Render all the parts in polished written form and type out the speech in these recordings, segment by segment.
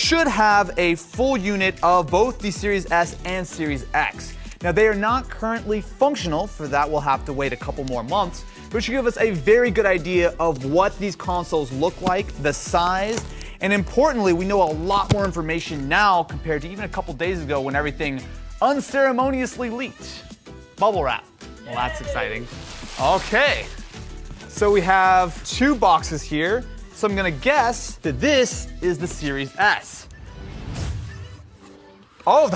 should have a full unit of both the Series S and Series X. Now, they are not currently functional, for that we'll have to wait a couple more months, but it should give us a very good idea of what these consoles look like, the size, and importantly, we know a lot more information now compared to even a couple days ago when everything unceremoniously leaked. Bubble wrap. Well, that's exciting. Okay, so we have 2 boxes here, so I'm gonna guess that this is the Series S. Oh,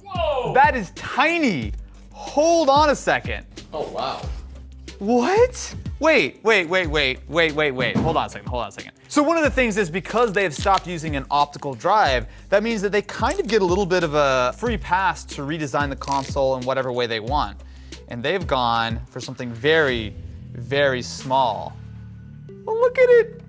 whoa! That is tiny. Hold on a second. Oh, wow. What? Wait. Hold on a second. So one of the things is because they have stopped using an optical drive, that means that they kind of get a little bit of a free pass to redesign the console in whatever way they want. And they've gone for something very, very small. Oh, look at it.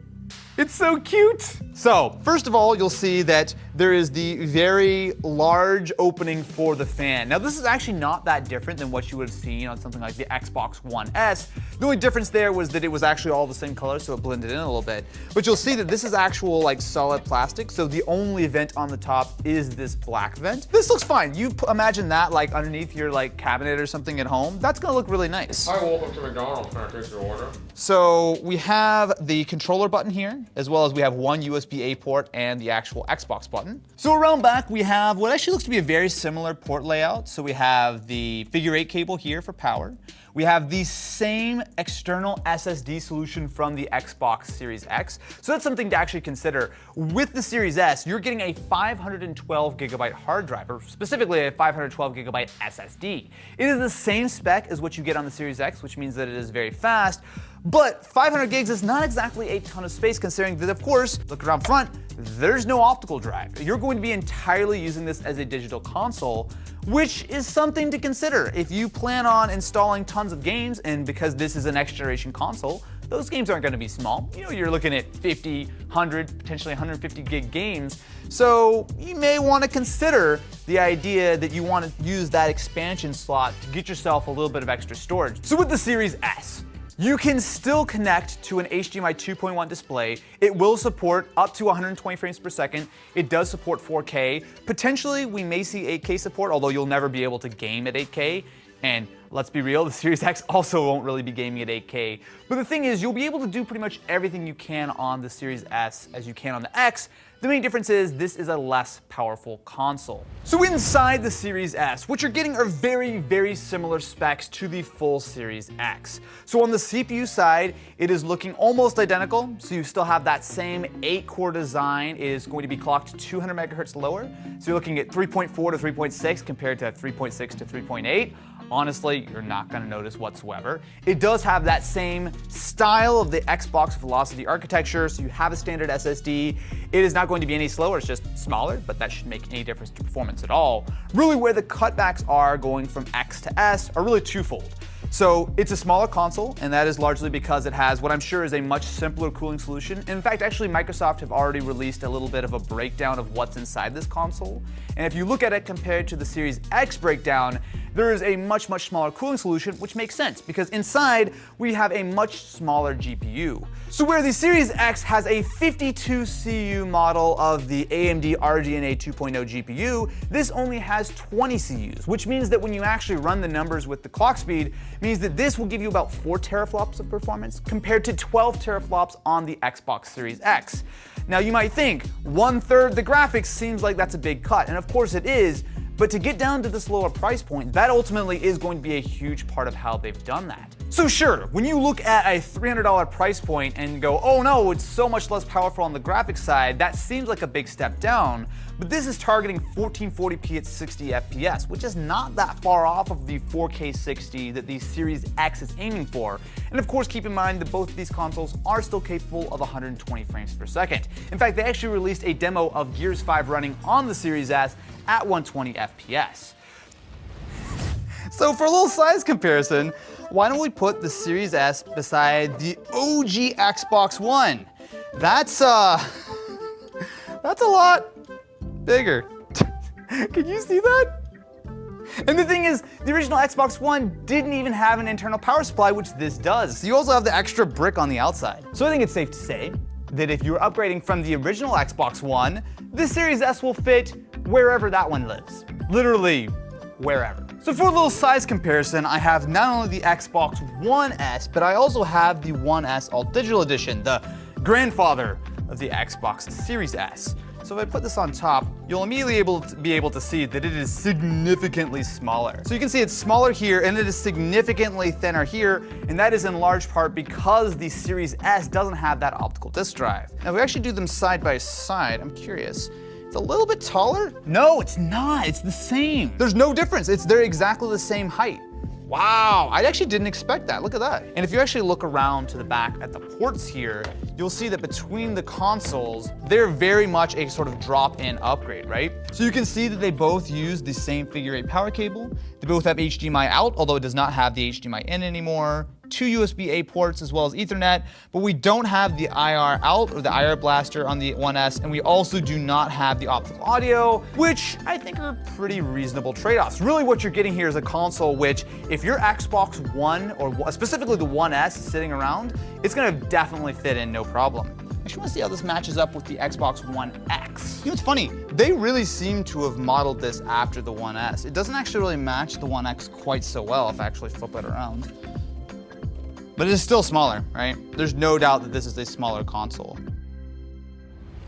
It's so cute. So, first of all, you'll see that there is the very large opening for the fan. Now, this is actually not that different than what you would have seen on something like the Xbox One S. The only difference there was that it was actually all the same color, so it blended in a little bit. But you'll see that this is actual like solid plastic, so the only vent on the top is this black vent. This looks fine. You imagine that like underneath your like cabinet or something at home. That's gonna look really nice. Hi, welcome to McDonald's. Can I take your order? So we have the controller button here, as well as we have one USB-A port and the actual Xbox button. So around back, we have what actually looks to be a very similar port layout. So we have the figure 8 cable here for power. We have the same external SSD solution from the Xbox Series X. So that's something to actually consider. With the Series S, you're getting a 512 gigabyte hard drive, or specifically a 512 gigabyte SSD. It is the same spec as what you get on the Series X, which means that it is very fast. But 500 gigs is not exactly a ton of space, considering that, of course, look around front, there's no optical drive. You're going to be entirely using this as a digital console, which is something to consider. If you plan on installing tons of games, and because this is a next generation console, those games aren't going to be small. You know, you're looking at 50, 100, potentially 150 gig games. So you may want to consider the idea that you want to use that expansion slot to get yourself a little bit of extra storage. So with the Series S, you can still connect to an HDMI 2.1 display. It will support up to 120 frames per second. It does support 4K. Potentially, we may see 8K support, although you'll never be able to game at 8K. And let's be real, the Series X also won't really be gaming at 8K. But the thing is, you'll be able to do pretty much everything you can on the Series S as you can on the X. The main difference is this is a less powerful console. So inside the Series S, what you're getting are very, very similar specs to the full Series X. So on the CPU side, it is looking almost identical. So you still have that same 8-core design. It is going to be clocked 200 megahertz lower. So you're looking at 3.4 to 3.6 compared to 3.6 to 3.8. Honestly, you're not going to notice whatsoever. It does have that same style of the Xbox Velocity architecture, so you have a standard SSD. It is not going to be any slower, it's just smaller, but that shouldn't make any difference to performance at all. Really, where the cutbacks are going from X to S are really twofold. So it's a smaller console, and that is largely because it has what I'm sure is a much simpler cooling solution. In fact, actually, Microsoft have already released a little bit of a breakdown of what's inside this console. And if you look at it compared to the Series X breakdown, there is a much smaller cooling solution, which makes sense because inside we have a much smaller GPU. So where the Series X has a 52 CU model of the AMD RDNA 2.0 GPU, this only has 20 CUs, which means that when you actually run the numbers with the clock speed, means that this will give you about 4 teraflops of performance compared to 12 teraflops on the Xbox Series X. Now you might think, 1/3 the graphics seems like that's a big cut, and of course it is, but to get down to this lower price point, that ultimately is going to be a huge part of how they've done that. So sure, when you look at a $300 price point and go, oh no, it's so much less powerful on the graphics side, that seems like a big step down, but this is targeting 1440p at 60 FPS, which is not that far off of the 4K 60 that the Series X is aiming for. And of course, keep in mind that both of these consoles are still capable of 120 frames per second. In fact, they actually released a demo of Gears 5 running on the Series S at 120 FPS. So for a little size comparison, why don't we put the Series S beside the OG Xbox One? That's a lot bigger. Can you see that? And the thing is, the original Xbox One didn't even have an internal power supply, which this does. So you also have the extra brick on the outside. So I think it's safe to say, that if you're upgrading from the original Xbox One, the Series S will fit wherever that one lives. Literally, wherever. So for a little size comparison, I have not only the Xbox One S, but I also have the One S All Digital Edition, the grandfather of the Xbox Series S. So if I put this on top, you'll immediately be able to see that it is significantly smaller. So you can see it's smaller here and it is significantly thinner here, and that is in large part because the Series S doesn't have that optical disc drive. Now if we actually do them side by side, I'm curious. It's a little bit taller? No, it's not. It's the same. There's no difference. They're exactly the same height. Wow, I actually didn't expect that. Look at that. And if you actually look around to the back at the ports here, you'll see that between the consoles, they're very much a sort of drop-in upgrade, right? So you can see that they both use the same figure 8 power cable. They both have HDMI out, although it does not have the HDMI in anymore. 2 USB-A ports as well as Ethernet, but we don't have the IR out or the IR blaster on the One S, and we also do not have the optical audio, which I think are pretty reasonable trade-offs. Really what you're getting here is a console which, if your Xbox One, or specifically the One S is sitting around, it's gonna definitely fit in no problem. I just wanna see how this matches up with the Xbox One X. You know, it's funny, they really seem to have modeled this after the One S. It doesn't actually really match the One X quite so well if I actually flip it around. But it is still smaller, right? There's no doubt that this is a smaller console.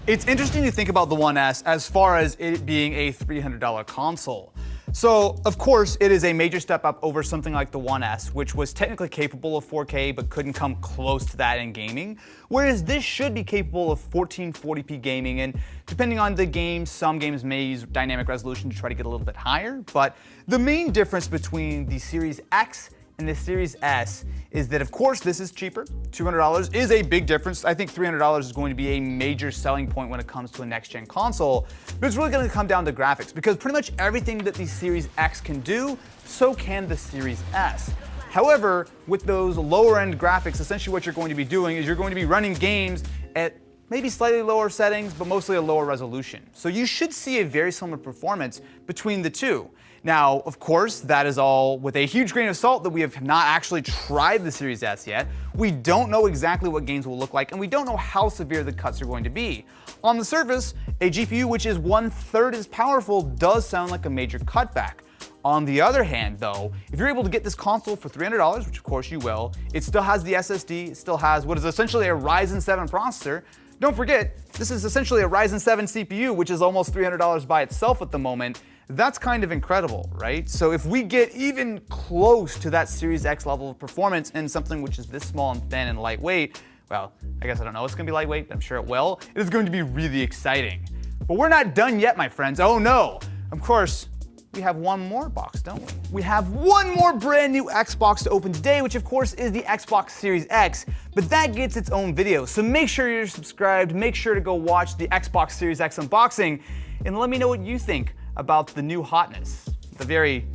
It's interesting to think about the One S as far as it being a $300 console. So, of course, it is a major step up over something like the One S, which was technically capable of 4K but couldn't come close to that in gaming, whereas this should be capable of 1440p gaming, and depending on the game, some games may use dynamic resolution to try to get a little bit higher, but the main difference between the Series X and the Series S is that, of course, this is cheaper. $200 is a big difference. I think $300 is going to be a major selling point when it comes to a next-gen console, but it's really going to come down to graphics, because pretty much everything that the Series X can do, so can the Series S. However, with those lower-end graphics, essentially what you're going to be doing is you're going to be running games at maybe slightly lower settings, but mostly a lower resolution. So you should see a very similar performance between the two. Now, of course, that is all with a huge grain of salt that we have not actually tried the Series S yet. We don't know exactly what games will look like, and we don't know how severe the cuts are going to be. On the surface, a GPU which is 1/3 as powerful does sound like a major cutback. On the other hand, though, if you're able to get this console for $300, which of course you will, it still has the SSD, it still has what is essentially a Ryzen 7 processor. Don't forget, this is essentially a Ryzen 7 CPU, which is almost $300 by itself at the moment. That's kind of incredible, right? So if we get even close to that Series X level of performance in something which is this small and thin and lightweight, well, I guess I don't know it's gonna be lightweight, but I'm sure it will. It is going to be really exciting. But we're not done yet, my friends. Oh no! Of course, we have one more box, don't we? We have one more brand new Xbox to open today, which of course is the Xbox Series X, but that gets its own video. So make sure you're subscribed, make sure to go watch the Xbox Series X unboxing, and let me know what you think about the new hotness. The very,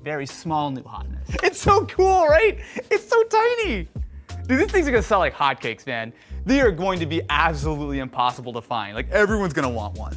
very small new hotness. It's so cool, right? It's so tiny. Dude, these things are gonna sell like hotcakes, man. They are going to be absolutely impossible to find. Like, everyone's gonna want one.